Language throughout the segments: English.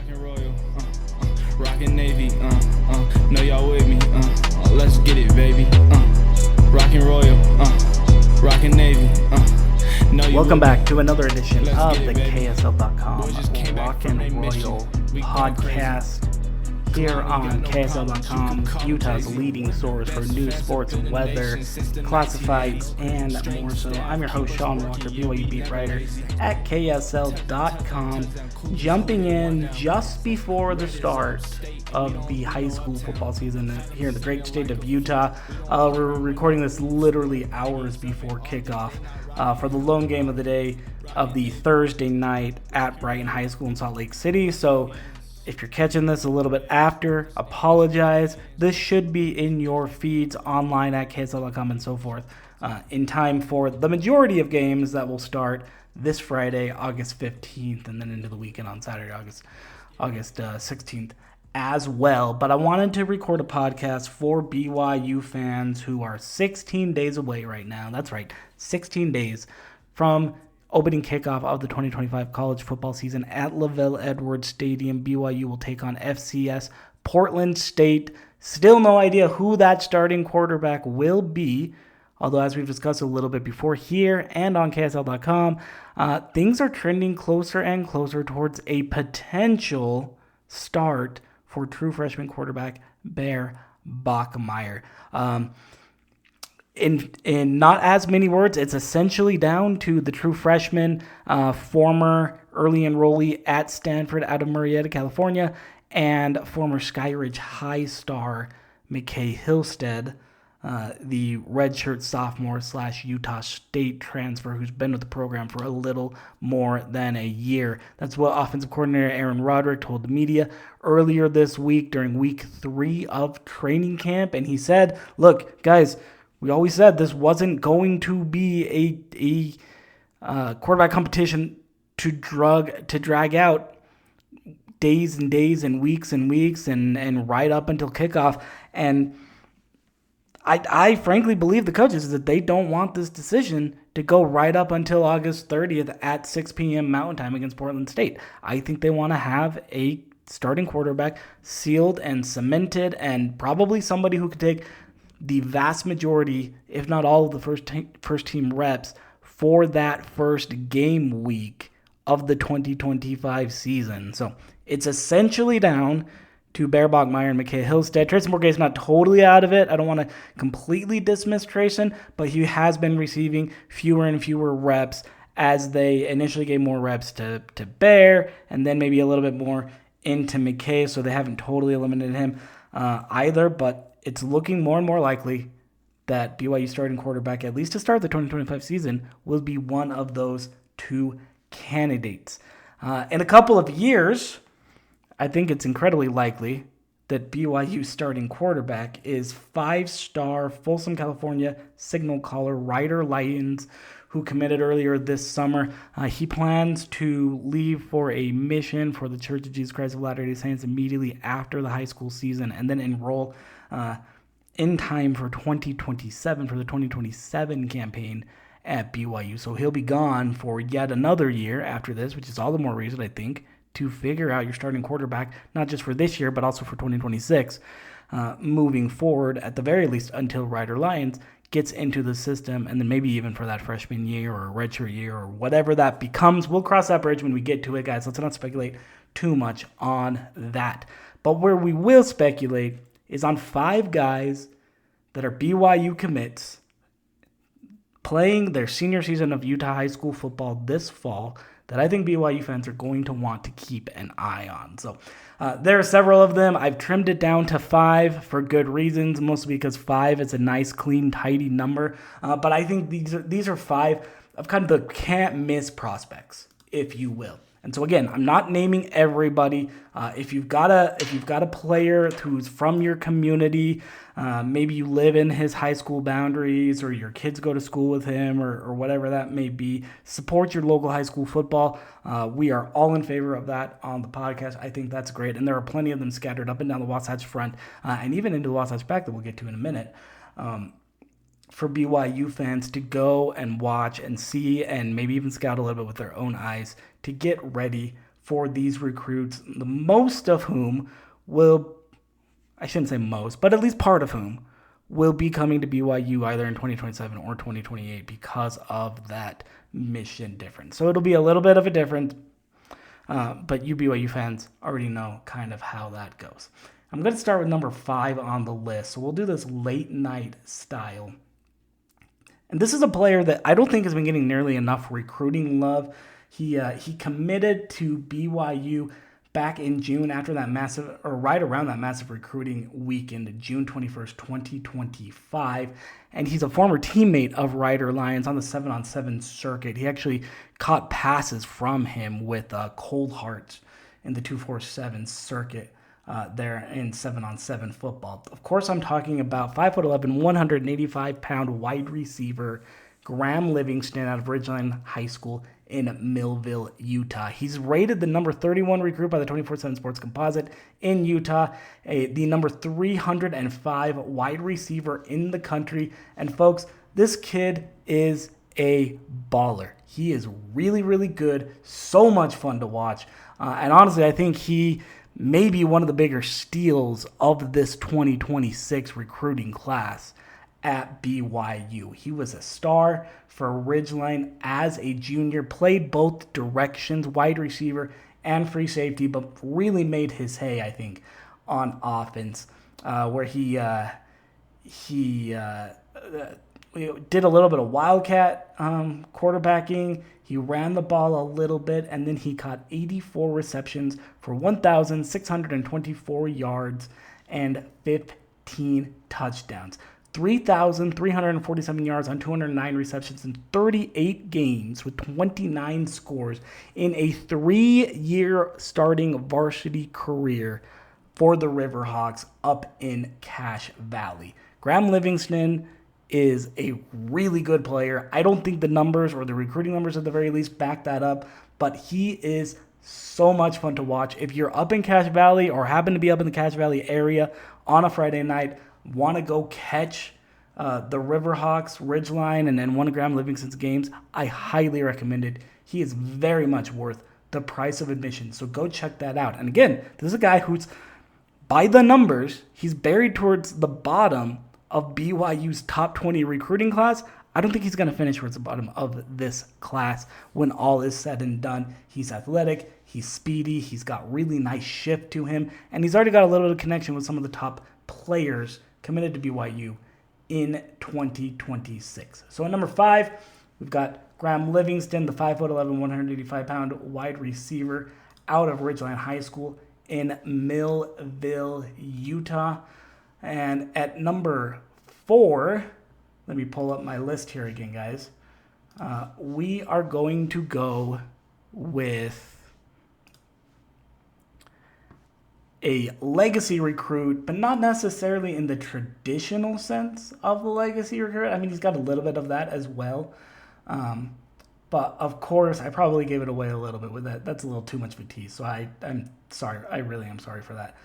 Rockin' Royal, rockin' Navy, know y'all with me, let's get it, baby, Rockin' Royal, rockin' Navy, Welcome back to another edition of the KSL.com Rockin' Royal podcast here on KSL.com, Utah's leading source for news, sports, weather, classifieds, and more so. I'm your host, Sean Walker, BYU beat writer at KSL.com, jumping in just before the start of the high school football season here in the great state of Utah. We're recording this literally hours before kickoff for the lone game of the day of the Thursday night at Brighton High School in Salt Lake City. So if you're catching this a little bit after, apologize. This should be in your feeds online at KSL.com and so forth in time for the majority of games that will start this Friday, August 15th, and then into the weekend on Saturday, August 16th as well. But I wanted to record a podcast for BYU fans who are 16 days away right now. That's right, 16 days from opening kickoff of the 2025 college football season at LaVelle Edwards Stadium. BYU will take on FCS Portland State. Still no idea who that starting quarterback will be, although as we've discussed a little bit before here and on KSL.com, things are trending closer and closer towards a potential start for true freshman quarterback Bear Bachmeier. In not as many words, it's essentially down to the true freshman, former early enrollee at Stanford out of Murrieta, California, and former Skyridge High star McKay Hillstead, the redshirt sophomore / Utah State transfer who's been with the program for a little more than a year. That's what offensive coordinator Aaron Roderick told the media earlier this week during week 3 of training camp. And he said, look, guys, we always said this wasn't going to be a quarterback competition to drag out days and days and weeks and right up until kickoff. And I frankly believe the coaches that they don't want this decision to go right up until August 30th at 6 p.m. Mountain Time against Portland State. I think they want to have a starting quarterback sealed and cemented, and probably somebody who could take the vast majority, if not all of the first team reps for that first game week of the 2025 season. So it's essentially down to Bear Bachmeier and McKay Hillstead. Trayson Bourguet's not totally out of it. I don't want to completely dismiss Trayson, but he has been receiving fewer and fewer reps as they initially gave more reps to Bear and then maybe a little bit more into McKay, so they haven't totally eliminated him either, but it's looking more and more likely that BYU starting quarterback, at least to start the 2025 season, will be one of those two candidates. In a couple of years, I think it's incredibly likely that BYU starting quarterback is 5-star Folsom, California signal caller Ryder Lyons, who committed earlier this summer. He plans to leave for a mission for the Church of Jesus Christ of Latter-day Saints immediately after the high school season and then enroll in time for 2027, for the 2027 campaign at BYU. So he'll be gone for yet another year after this, which is all the more reason, I think, to figure out your starting quarterback, not just for this year, but also for 2026, moving forward, at the very least, until Ryder Lyons gets into the system, and then maybe even for that freshman year or redshirt year or whatever that becomes. We'll cross that bridge when we get to it, guys. Let's not speculate too much on that. But where we will speculate is on 5 guys that are BYU commits playing their senior season of Utah high school football this fall that I think BYU fans are going to want to keep an eye on. So there are several of them. I've trimmed it down to 5 for good reasons, mostly because 5 is a nice, clean, tidy number. But I think these are 5 of kind of the can't-miss prospects, if you will. And so again, I'm not naming everybody. If you've got a player who's from your community, maybe you live in his high school boundaries, or your kids go to school with him, or whatever that may be, support your local high school football. We are all in favor of that on the podcast. I think that's great, and there are plenty of them scattered up and down the Wasatch Front, and even into the Wasatch Back that we'll get to in a minute. For BYU fans to go and watch and see and maybe even scout a little bit with their own eyes to get ready for these recruits, the most of whom will, I shouldn't say most, but at least part of whom will be coming to BYU either in 2027 or 2028 because of that mission difference. So it'll be a little bit of a difference, but you BYU fans already know kind of how that goes. I'm going to start with number 5 on the list. So we'll do this late night style. And this is a player that I don't think has been getting nearly enough recruiting love. He committed to BYU back in June after that massive, or right around that massive recruiting weekend, June 21st, 2025. And he's a former teammate of Ryder Lyons on the 7-on-7 circuit. He actually caught passes from him with Cold Heart in the 247 circuit there in 7-on-7 football. Of course, I'm talking about 5'11", 185-pound wide receiver Graham Livingston out of Ridgeline High School in Millville, Utah. He's rated the number 31 recruit by the 24/7 Sports Composite in Utah, the number 305 wide receiver in the country. And folks, this kid is a baller. He is really, really good, so much fun to watch. And honestly, I think he may be one of the bigger steals of this 2026 recruiting class at BYU. He was a star for Ridgeline as a junior, played both directions, wide receiver and free safety, but really made his hay, I think, on offense, where he did a little bit of wildcat quarterbacking. He ran the ball a little bit, and then he caught 84 receptions for 1,624 yards and 15 touchdowns. 3,347 yards on 209 receptions in 38 games with 29 scores in a 3-year starting varsity career for the Riverhawks up in Cache Valley. Graham Livingston is a really good player. I don't think the numbers, or the recruiting numbers at the very least, back that up, but he is so much fun to watch. If you're up in Cache Valley or happen to be up in the Cache Valley area on a Friday night, want to go catch the Riverhawks, Ridgeline, and then one of Graham Livingston's games, I highly recommend it. He is very much worth the price of admission, so go check that out. And again, this is a guy who's, by the numbers, he's buried towards the bottom of BYU's top 20 recruiting class. I don't think he's going to finish towards the bottom of this class when all is said and done. He's athletic, he's speedy, he's got really nice shift to him, and he's already got a little bit of connection with some of the top players committed to BYU in 2026. So at number 5, we've got Graham Livingston, the 5'11", 185-pound wide receiver out of Ridgeline High School in Millville, Utah. And at number 4, let me pull up my list here again, guys. We are going to go with a legacy recruit, but not necessarily in the traditional sense of the legacy recruit. I mean, he's got a little bit of that as well. But of course, I probably gave it away a little bit with that. That's a little too much of a tease. So I'm sorry. I really am sorry for that.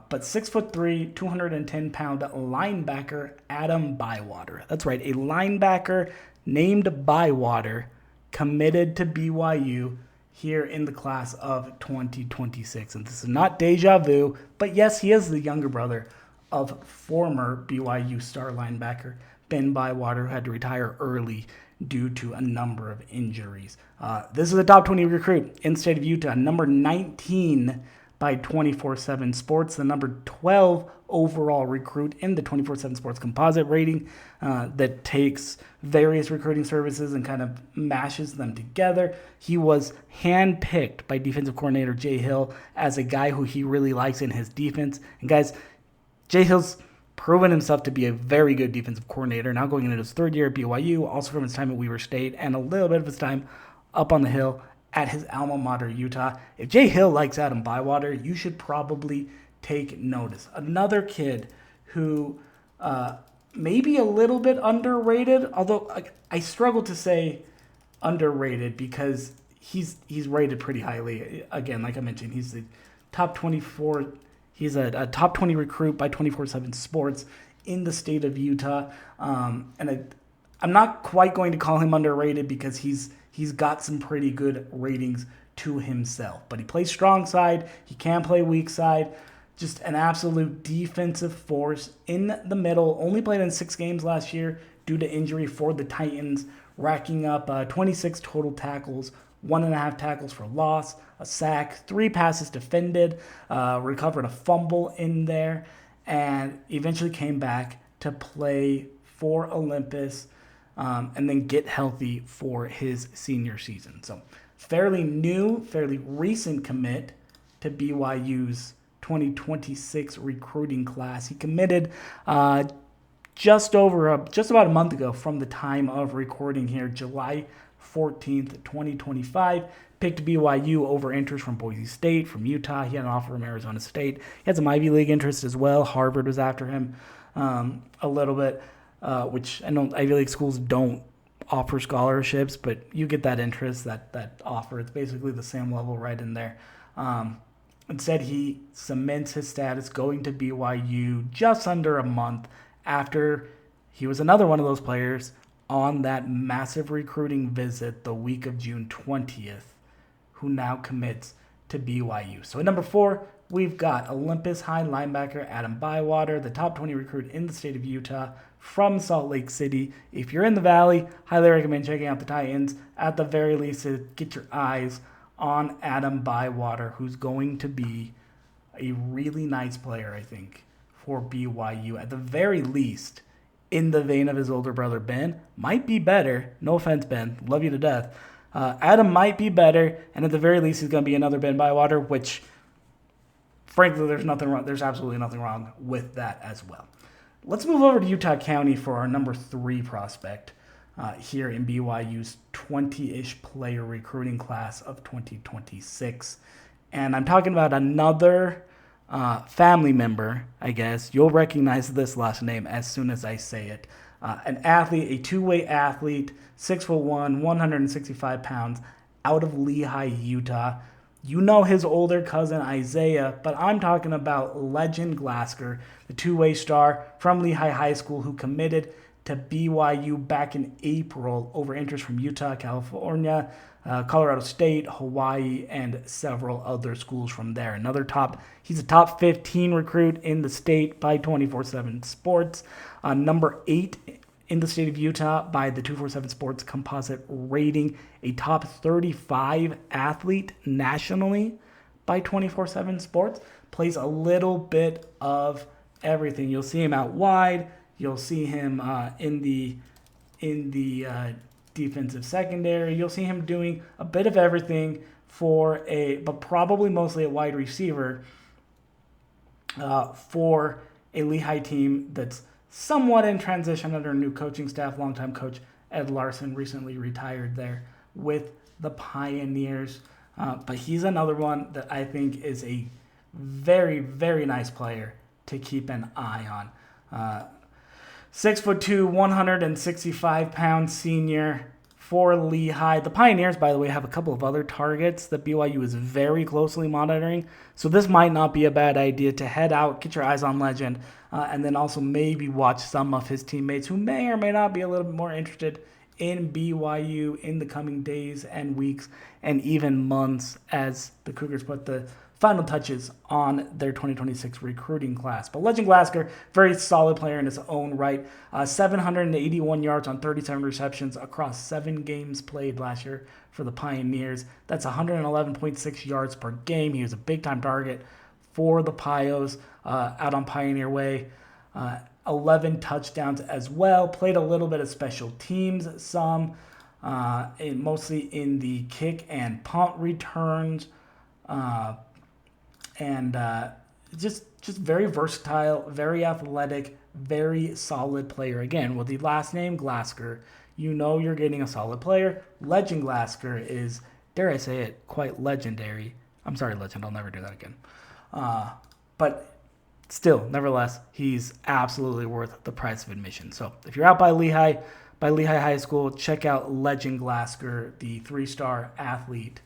But 6'3", 210-pound linebacker Adam Bywater. That's right, a linebacker named Bywater, committed to BYU here in the class of 2026. And this is not deja vu, but yes, he is the younger brother of former BYU star linebacker Ben Bywater, who had to retire early due to a number of injuries. This is a top 20 recruit in the state of Utah, number 19 by 24/7 Sports, the number 12 overall recruit in the 24/7 Sports composite rating that takes various recruiting services and kind of mashes them together. He was handpicked by defensive coordinator Jay Hill as a guy who he really likes in his defense. And guys, Jay Hill's proven himself to be a very good defensive coordinator, now going into his 3rd year at BYU, also from his time at Weber State, and a little bit of his time up on the hill at his alma mater, Utah. If Jay Hill likes Adam Bywater, you should probably take notice. Another kid who may be a little bit underrated, although I struggle to say underrated because he's rated pretty highly. Again, like I mentioned, he's the top 24. He's a top 20 recruit by 24/7 Sports in the state of Utah. And I'm not quite going to call him underrated because he's got some pretty good ratings to himself. But he plays strong side. He can play weak side. Just an absolute defensive force in the middle. Only played in 6 games last year due to injury for the Titans, racking up 26 total tackles, 1.5 tackles for loss, a sack, 3 passes defended, recovered a fumble in there, and eventually came back to play for Olympus and then get healthy for his senior season. So fairly new, fairly recent commit to BYU's 2026 recruiting class. He committed just about a month ago from the time of recording here, July 14th, 2025. Picked BYU over interest from Boise State, from Utah. He had an offer from Arizona State. He had some Ivy League interest as well. Harvard was after him a little bit, which I know Ivy League schools don't offer scholarships, but you get that interest, that offer. It's basically the same level right in there. Instead, he cements his status going to BYU just under a month after he was another one of those players on that massive recruiting visit the week of June 20th, who now commits to BYU. So at number 4, we've got Olympus High linebacker Adam Bywater, the top 20 recruit in the state of Utah from Salt Lake City. If you're in the Valley, highly recommend checking out the Titans. At the very least, to get your eyes on Adam Bywater, who's going to be a really nice player, I think, for BYU. At the very least, in the vein of his older brother, Ben, might be better. No offense, Ben. Love you to death. Adam might be better, and at the very least, he's going to be another Ben Bywater, which, frankly, there's nothing wrong. There's absolutely nothing wrong with that as well. Let's move over to Utah County for our number 3 prospect here in BYU's 20-ish player recruiting class of 2026. And I'm talking about another family member, I guess. You'll recognize this last name as soon as I say it. An athlete, a two-way athlete, 6'1", 165 pounds, out of Lehigh, Utah. You know his older cousin Isaiah, but I'm talking about Legend Glasker, the two-way star from Lehigh High School who committed to BYU back in April over interest from Utah, California, Colorado State, Hawaii, and several other schools from there. He's a top 15 recruit in the state by 24/7 Sports, number 8 in the state of Utah by the 247 Sports composite rating, a top 35 athlete nationally by 247 Sports. Plays a little bit of everything. You'll see him out wide. You'll see him in the defensive secondary. You'll see him doing a bit of everything but probably mostly a wide receiver for a Lehigh team that's somewhat in transition under a new coaching staff. Longtime coach Ed Larson recently retired there with the Pioneers. But he's another one that I think is a very, very nice player to keep an eye on. 6'2", 165-pound senior for Lehigh. The Pioneers, by the way, have a couple of other targets that BYU is very closely monitoring. So this might not be a bad idea to head out, get your eyes on Legend, and then also maybe watch some of his teammates who may or may not be a little bit more interested in BYU in the coming days and weeks and even months as the Cougars put the final touches on their 2026 recruiting class. But Legend Glasker, very solid player in his own right. 781 yards on 37 receptions across 7 games played last year for the Pioneers. That's 111.6 yards per game. He was a big-time target for the Pios out on Pioneer Way. 11 touchdowns as well. Played a little bit of special teams, mostly in the kick and punt returns. Just very versatile, very athletic, very solid player. Again, with the last name Glasker, you know you're getting a solid player. Legend Glasker is, dare I say it, quite legendary. I'm sorry, Legend, I'll never do that again. But still, nevertheless, he's absolutely worth the price of admission. So if you're out by Lehigh High School, check out Legend Glasker, the 3-star athlete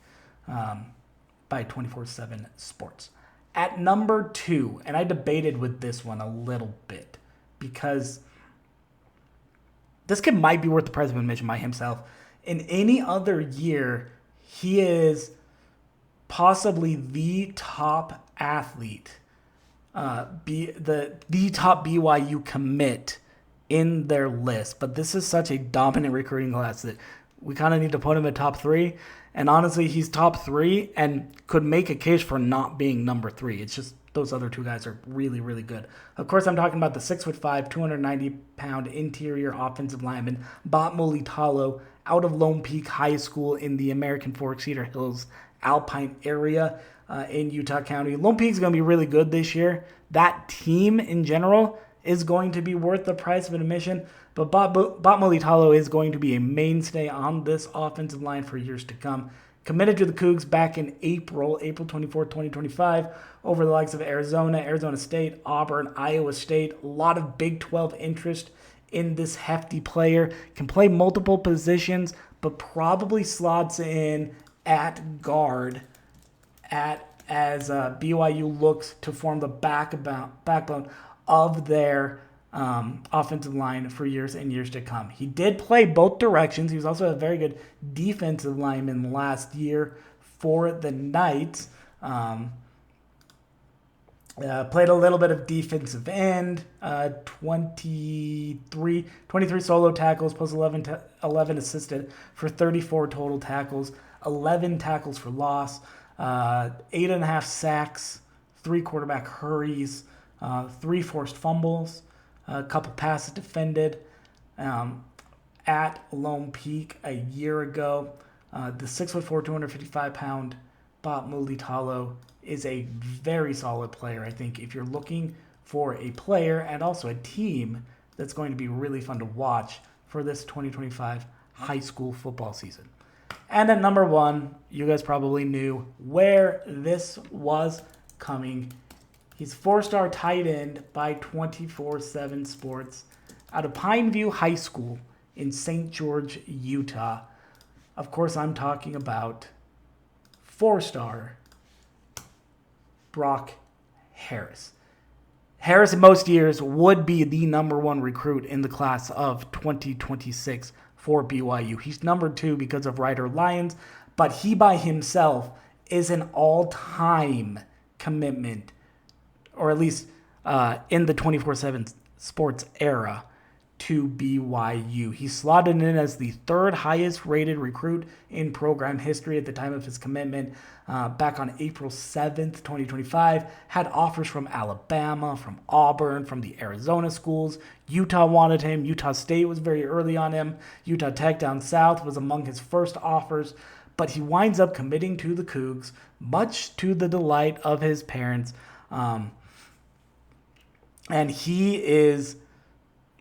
by 247 Sports. At number 2, and I debated with this one a little bit because this kid might be worth the price of admission by himself. In any other year, he is possibly the top athlete, the top BYU commit in their list. But this is such a dominant recruiting class that we kind of need to put him at top 3. And honestly, he's top 3 and could make a case for not being number 3. It's just those other 2 guys are really, really good. Of course, I'm talking about the 6'5", 290-pound interior offensive lineman, Bott Mulitalo, out of Lone Peak High School in the American Fork Cedar Hills Alpine area in Utah County. Lone Peak's going to be really good this year. That team in general is going to be worth the price of admission, but Bott Mulitalo is going to be a mainstay on this offensive line for years to come. Committed to the Cougs back in April 24, 2025, over the likes of Arizona State, Auburn, Iowa State. A lot of Big 12 interest in this hefty player. Can play multiple positions, but probably slots in at guard as BYU looks to form the backbone of their offensive line for years and years to come. He did play both directions. He was also a very good defensive lineman last year for the Knights. Played a little bit of defensive end, 23 solo tackles plus 11 assisted for 34 total tackles, 11 tackles for loss, 8.5 sacks, 3 quarterback hurries, 3 forced fumbles, a couple passes defended at Lone Peak a year ago. The 6'4", 255-pound Bott Mulitalo is a very solid player. I think if you're looking for a player and also a team that's going to be really fun to watch for this 2025 high school football season. And at number 1, you guys probably knew where this was coming. He's 4-star tight end by 24/7 Sports out of Pineview High School in St. George, Utah. Of course, I'm talking about 4-star Brock Harris. Harris in most years would be the number 1 recruit in the class of 2026 for BYU. He's number 2 because of Ryder Lyons, but he by himself is an all-time commitment, or at least in the 24/7 Sports era, to BYU. He slotted in as the 3rd highest rated recruit in program history at the time of his commitment back on April 7th, 2025. Had offers from Alabama, from Auburn, from the Arizona schools. Utah wanted him. Utah State was very early on him. Utah Tech down south was among his first offers, but he winds up committing to the Cougs, much to the delight of his parents. And he is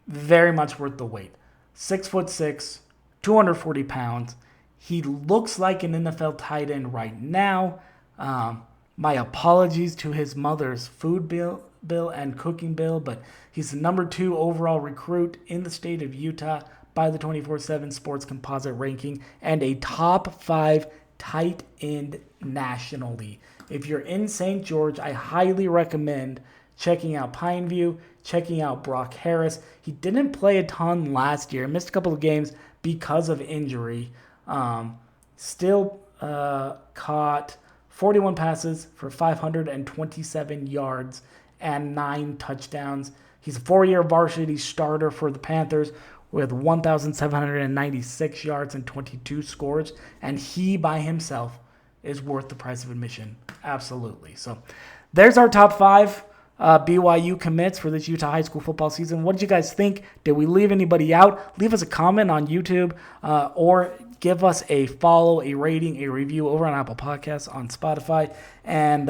very much worth the wait. 6'6", 240 pounds. He looks like an NFL tight end right now. My apologies to his mother's food bill and cooking bill, but he's the number 2 overall recruit in the state of Utah by the 24/7 Sports Composite ranking and a top 5 tight end nationally. If you're in St. George, I highly recommend checking out Pineview, checking out Brock Harris. He didn't play a ton last year, missed a couple of games because of injury. Still caught 41 passes for 527 yards and 9 touchdowns. He's a 4-year varsity starter for the Panthers with 1,796 yards and 22 scores, and he by himself is worth the price of admission. Absolutely. So there's our top 5 BYU commits for this Utah high school football season. What did you guys think? Did we leave anybody out? Leave us a comment on YouTube or give us a follow, a rating, a review over on Apple Podcasts, on Spotify, and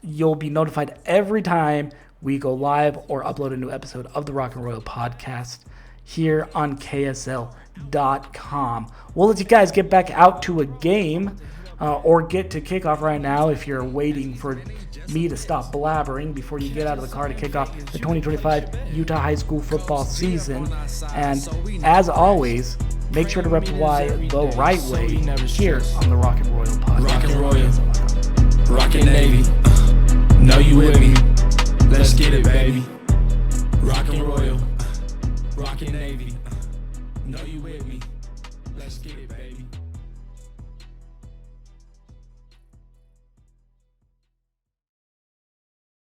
you'll be notified every time we go live or upload a new episode of the Rock and Royal podcast here on KSL.com. We'll let you guys get back out to a game or get to kickoff right now if you're waiting for me to stop blabbering before you get out of the car to kick off the 2025 Utah high school football season. And as always, make sure to reply the right way here on the Rock and Royal podcast. Rock and Royal, Rockin' Navy, know you with me, let's get it, baby. Rock and Royal, Rockin' Navy, know you with me, let's get it, baby.